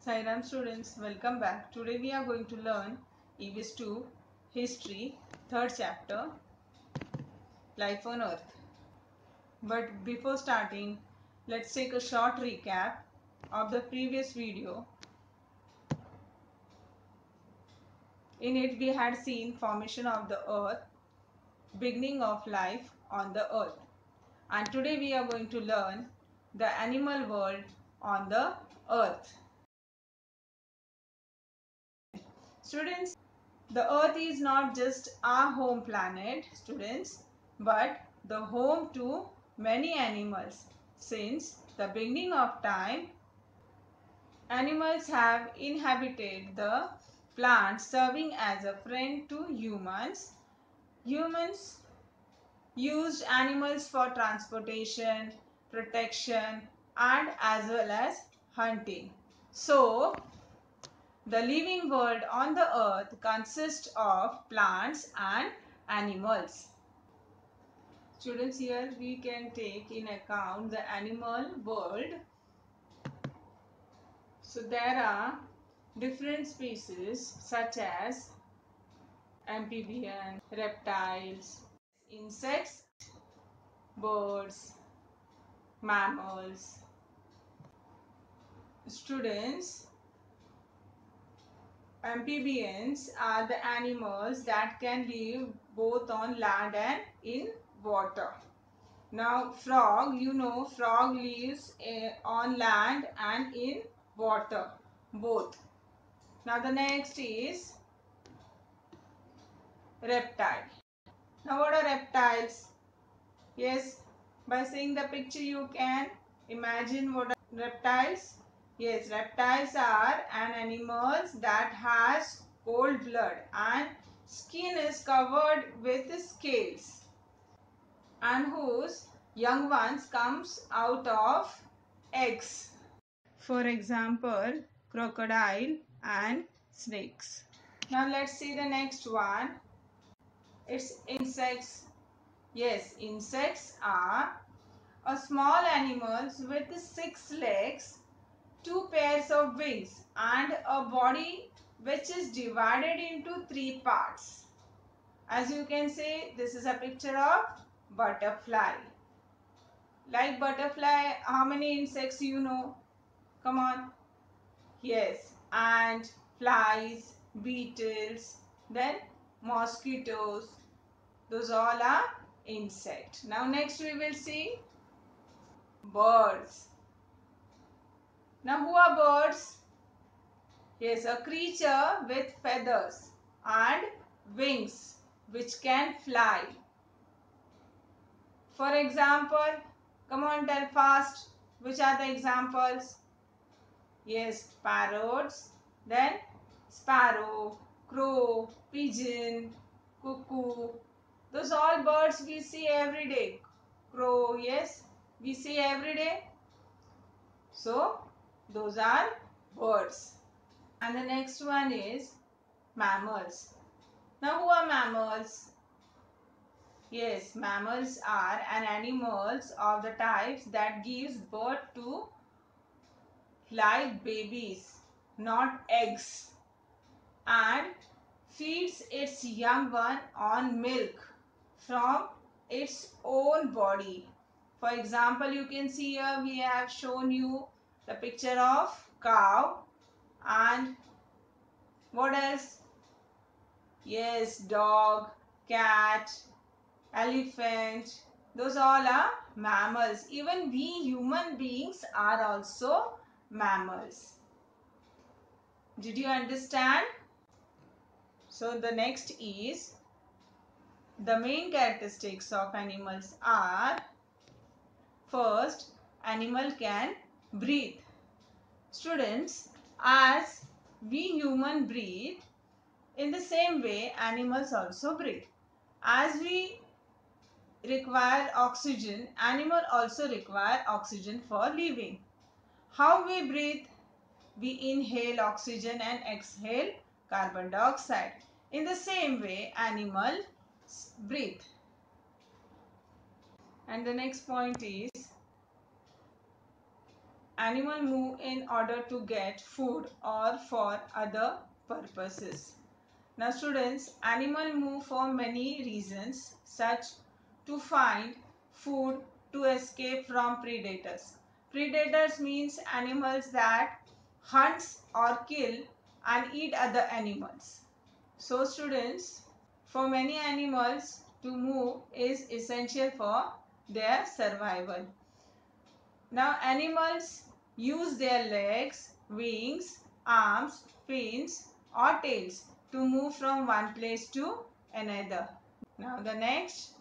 Sairam students, welcome back. Today we are going to learn EVIS 2 History, 3rd chapter, Life on Earth. But before starting, let's take a short recap of the previous video. In it we had seen formation of the Earth, beginning of life on the Earth. And today we are going to learn the animal world on the Earth. Students, the Earth is not just our home planet, students, but the home to many animals. Since the beginning of time, animals have inhabited the plants, serving as a friend to humans. Humans used animals for transportation, protection, and as well as hunting. So, the living world on the earth consists of plants and animals. Students, here we can take in account the animal world. So there are different species such as amphibian, reptiles, insects, birds, mammals. Students, amphibians are the animals that can live both on land and in water. Now frog, frog lives on land and in water, both. Now the next is reptile. Now what are reptiles? Yes, by seeing the picture you can imagine what are reptiles. Yes, reptiles are an animals that has cold blood and skin is covered with scales and whose young ones comes out of eggs. For example, crocodile and snakes. Now let's see the next one. It's insects. Yes, insects are a small animals with 6 legs, 2 pairs of wings and a body which is divided into 3 parts. As you can see, this is a picture of butterfly. Like butterfly, how many insects you know? Come on. Yes, ant, flies, beetles, then mosquitoes. Those all are insect. Now next we will see birds. Now who are birds? Yes, a creature with feathers and wings which can fly. For example, come on, tell fast. Which are the examples? Yes, parrots, then sparrow, crow, pigeon, cuckoo. Those all birds we see every day. Crow, yes, we see every day. So, those are birds. And the next one is mammals. Now, who are mammals? Yes, mammals are an animals of the types that gives birth to live babies, not eggs, and feeds its young one on milk from its own body. For example, you can see here we have shown you the picture of cow and what else? Yes, dog, cat, elephant. Those all are mammals. Even we human beings are also mammals. Did you understand? So the next is the main characteristics of animals are: first, animal can breathe. Students, as we human breathe, in the same way animals also breathe. As we require oxygen, animal also require oxygen for living. How we breathe? We inhale oxygen and exhale carbon dioxide. In the same way, animals breathe. And the next point is animal move in order to get food or for other purposes. Now students, animal move for many reasons, such to find food, to escape from predators. Predators means animals that hunts or kill and eat other animals. So students, for many animals to move is essential for their survival. Now animals use their legs, wings, arms, fins or tails to move from one place to another. Now the next.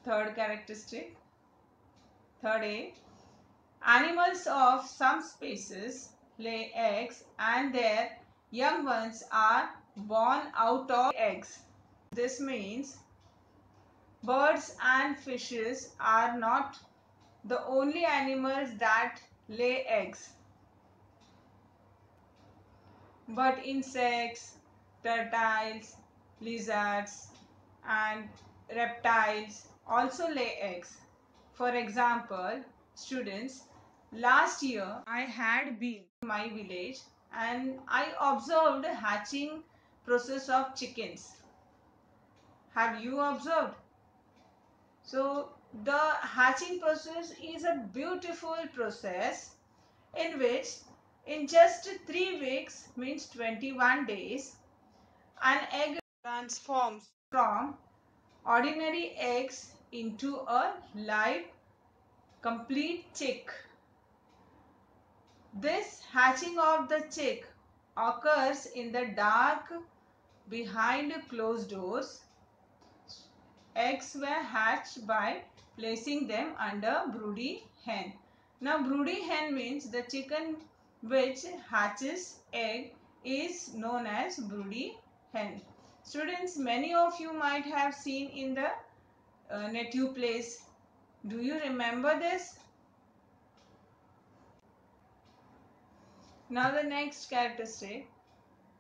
Third characteristic. Third A. Animals of some species lay eggs and their young ones are born out of eggs. This means birds and fishes are not the only animals that lay eggs, but insects, turtles, lizards and reptiles also lay eggs. For example, students, last year I had been in my village and I observed the hatching process of chickens. Have you observed? So the hatching process is a beautiful process in which in just 3 weeks, means 21 days, an egg transforms from ordinary eggs into a live complete chick. This hatching of the chick occurs in the dark behind closed doors. Eggs were hatched by placing them under broody hen. Now broody hen means the chicken which hatches egg is known as broody hen. Students, many of you might have seen in the native plays. Do you remember this? Now the next characteristic,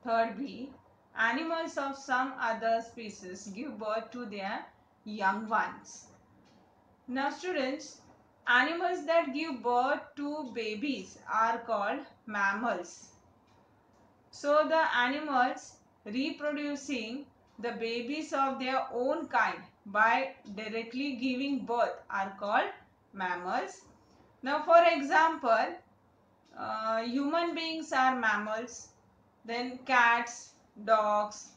third B. Animals of some other species give birth to their young ones. Now students, animals that give birth to babies are called mammals. So the animals reproducing the babies of their own kind by directly giving birth are called mammals. Now for example, human beings are mammals, then cats, dogs,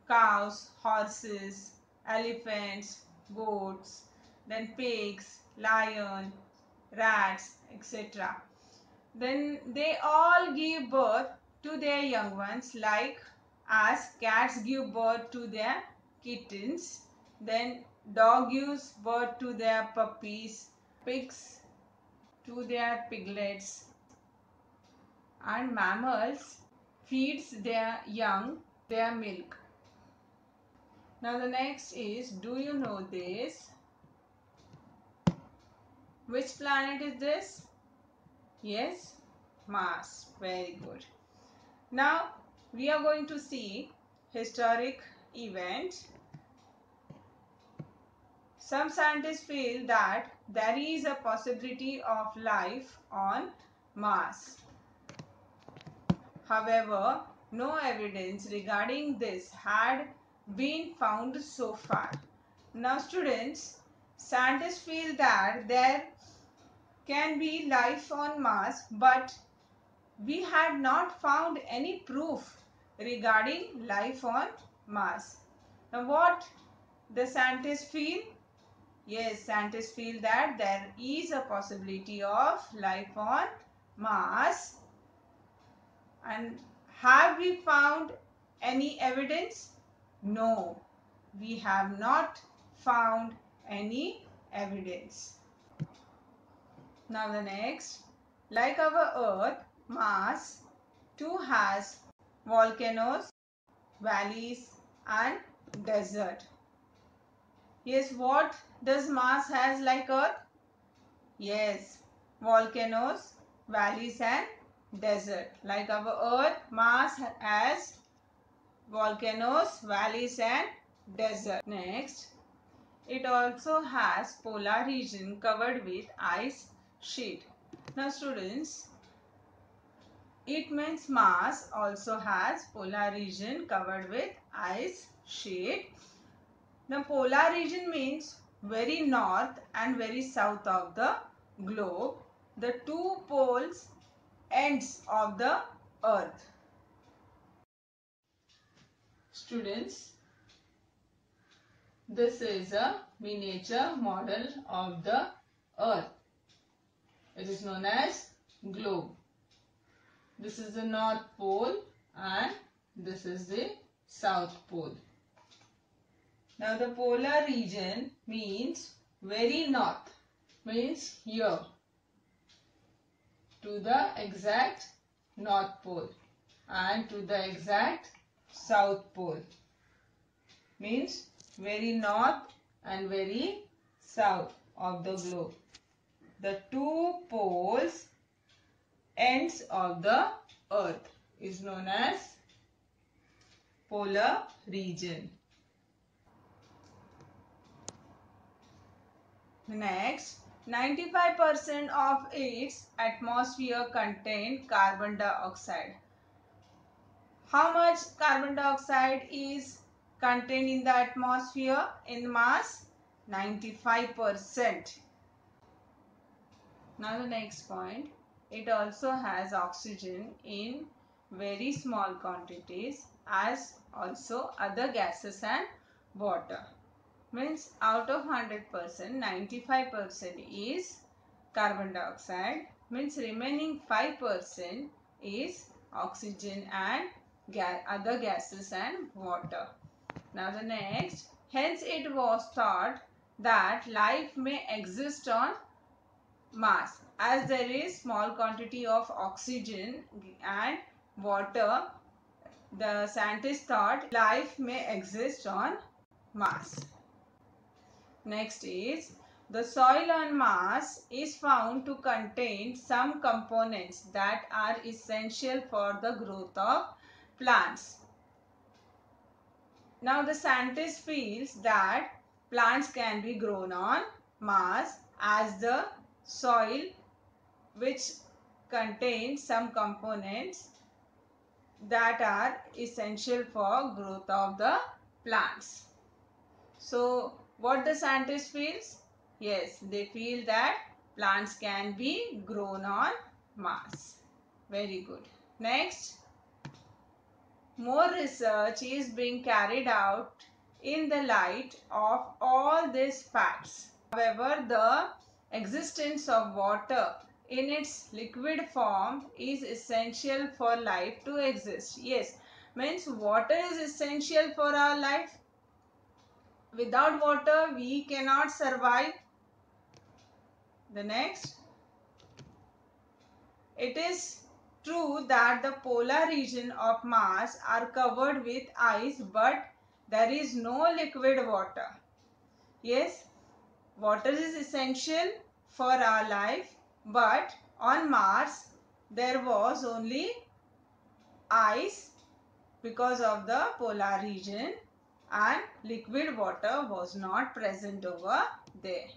cows, horses, elephants, goats, then pigs, lion, rats, etc. Then they all give birth to their young ones, like as cats give birth to their kittens, then dog gives birth to their puppies, pigs to their piglets, and mammals feeds their young their milk. Now the next is, do you know this? Which planet is this? Yes, Mars. Very good. Now we are going to see historic event. Some scientists feel that there is a possibility of life on Mars. However, no evidence regarding this had been found so far. Now students, scientists feel that there can be life on Mars, but we had not found any proof regarding life on Mars. Now what the scientists feel? Yes, scientists feel that there is a possibility of life on Mars. And have we found any evidence? No, we have not found any evidence. Now the next, like our Earth, Mars too has volcanoes, valleys and desert. Yes, what does Mars has like Earth? Yes, volcanoes, valleys and desert. Like our Earth, Mars has volcanoes, valleys and desert. Next, it also has polar region covered with ice sheet. Now students, it means Mars also has polar region covered with ice sheet. The polar region means very north and very south of the globe, the two poles ends of the earth. Students, this is a miniature model of the earth. It is known as globe. This is the north pole and this is the south pole. Now the polar region means very north, means here to the exact north pole, and to the exact south pole means very north and very south of the globe. The two poles ends of the earth is known as polar region. Next, 95% of its atmosphere contain carbon dioxide. How much carbon dioxide is contained in the atmosphere in Mars? 95%. Now the next point, it also has oxygen in very small quantities as also other gases and water. Means out of 100%, 95% is carbon dioxide, means remaining 5% is oxygen and other gases and water. Now the next, hence it was thought that life may exist on Mars as there is small quantity of oxygen and water. The scientists thought life may exist on Mars. Next is, the soil on Mars is found to contain some components that are essential for the growth of plants. Now the scientist feels that plants can be grown on Mars as the soil which contains some components that are essential for growth of the plants. So what the scientist feels? Yes, they feel that plants can be grown on Mars. Very good. Next, more research is being carried out in the light of all these facts. However, the existence of water in its liquid form is essential for life to exist. Yes, means water is essential for our life. Without water, we cannot survive. The next, it is true that the polar region of Mars are covered with ice, but there is no liquid water. Yes, water is essential for our life, but on Mars there was only ice because of the polar region, and liquid water was not present over there.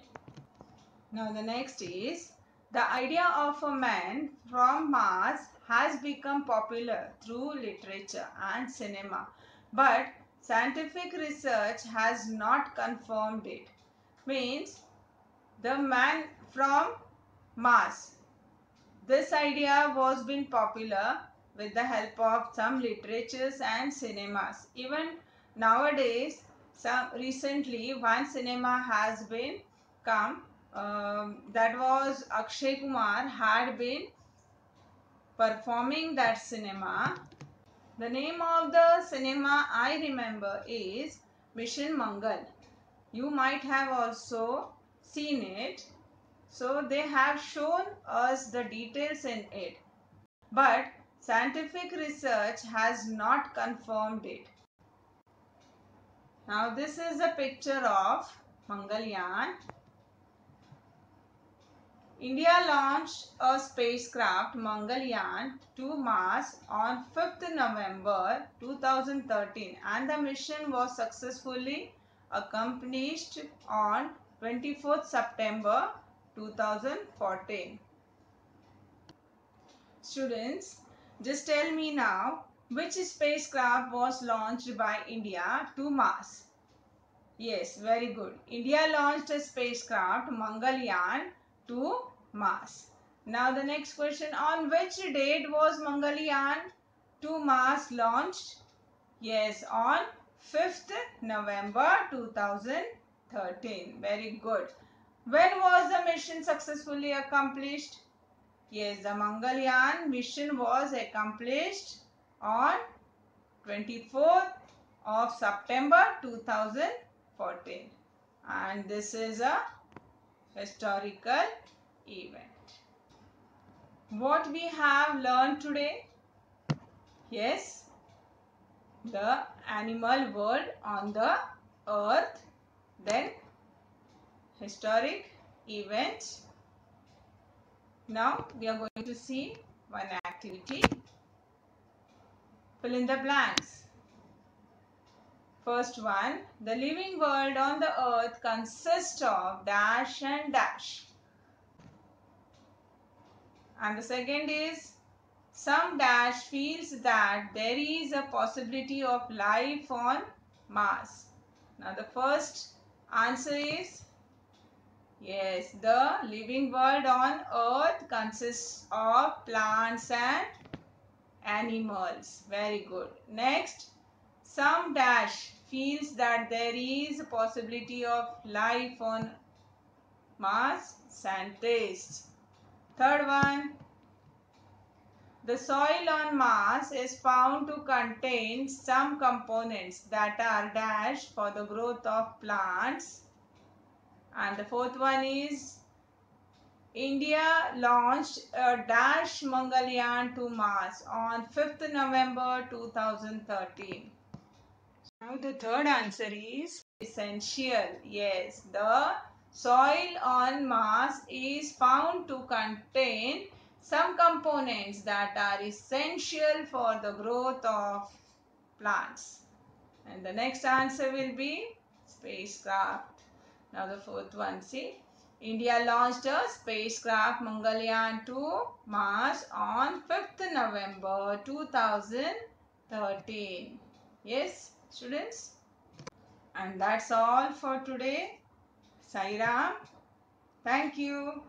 Now the next is, the idea of a man from Mars has become popular through literature and cinema, but scientific research has not confirmed it. Means the man from Mars. This idea was been popular with the help of some literatures and cinemas. Even nowadays, recently one cinema has been come, that was Akshay Kumar had been performing that cinema. The name of the cinema I remember is Mission Mangal. You might have also seen it. So they have shown us the details in it. But scientific research has not confirmed it. Now this is a picture of Mangalyaan. India launched a spacecraft Mangalyaan to Mars on 5th November 2013 and the mission was successfully accomplished on 24th September 2014. Students, just tell me now, which spacecraft was launched by India to Mars? Yes, very good. India launched a spacecraft Mangalyaan to Mars. Now the next question, on which date was Mangalyaan to Mars launched? Yes, on 5th November 2013. Very good. When was the mission successfully accomplished? Yes, the Mangalyaan mission was accomplished on 24th of September 2014. And this is a historical event. What we have learned today? Yes, the animal world on the earth, then historic event. Now we are going to see one activity. Fill in the blanks. First one, the living world on the earth consists of dash and dash. And the second is, some dash feels that there is a possibility of life on Mars. Now the first answer is, yes, the living world on earth consists of plants and animals. Very good. Next, some dash feels that there is a possibility of life on Mars. Scientists. Third one, the soil on Mars is found to contain some components that are dash for the growth of plants. And the fourth one is, India launched a dash Mangalyaan to Mars on 5th November 2013. Now the third answer is essential. Yes, the soil on Mars is found to contain some components that are essential for the growth of plants. And the next answer will be spacecraft. Now the fourth one, see, India launched a spacecraft Mangalyaan to Mars on 5th November 2013. Yes, students? And that's all for today. Sai Ram. Thank you.